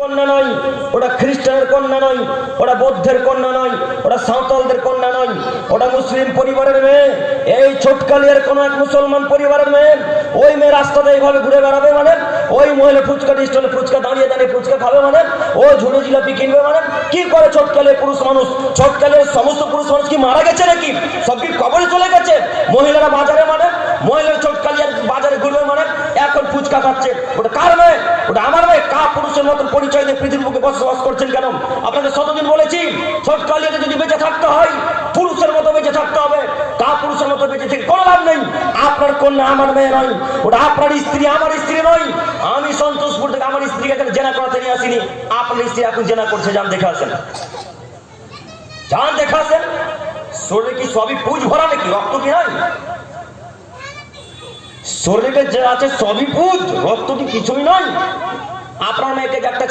কন্যা নয়, ওটা খ্রিস্টানের কন্যা নয়, ওটা বৌদ্ধের কন্যা নয়, ওটা সাঁওতালদের কন্যা নয়, ওটা মুসলিম পরিবারের মেয়ে। এই ছোটকালিয়ার কোন এক মুসলমান পরিবারের মেয়ে। ওই মেয়ে রাস্তাতে এইভাবে ঘুরে বেড়াবে মানে, ওই মহিলা ফুচকা স্টলে ফুচকা দাঁড়িয়ে দাঁড়িয়ে ফুচকা খাবে মানে, ও ঝুড়ি জিলাপি কিনবে মানে। কি করে ছোটকালিয়ার পুরুষ মানুষ? ছোটকালিয়ার সমস্ত পুরুষ মানুষ কি মারা গেছে নাকি? সব কি কবরে চলে গেছে? মহিলারা বাজারে মানে, মহিলার ছোটকালিয়ার বাজারে ঘুরবে মানে, এখন ফুচকা খাচ্ছে। ওটা কার মেয়ে? ওটা আমার মেয়ে। কা পুরুষের মতন পরিচয় দিয়ে পৃথিবীর বুকে বসবাস করছেন কেন? আপনাকে শতদিন বলেছি, ছোটকালিয়াতে যদি বেঁচে থাকতে হয় পুরুষের মতো বেঁচে থাকতে হবে। কা পুরুষের মতো বেঁচে থেকে কোনো লাভ নেই। আপনার কন্যা আমার মেয়ে নয়, ওটা আপনার স্ত্রী আমার স্ত্রী নয়। আমি সন্তোষপুর থেকে আমার স্ত্রীকে এখানে জেনা করাতে নিয়ে আসিনি। আপনার স্ত্রী এখন জেনা করছে, যান দেখে আসেন, যান দেখে আসেন। শরীরে কি সবই পুজ ভরা নাকি? রক্ত কি নাই? শরীরে যে আছে সবই পুজ, রক্ত কি কিছুই নয়? আপনার মেয়েকে যে একটা ছেলে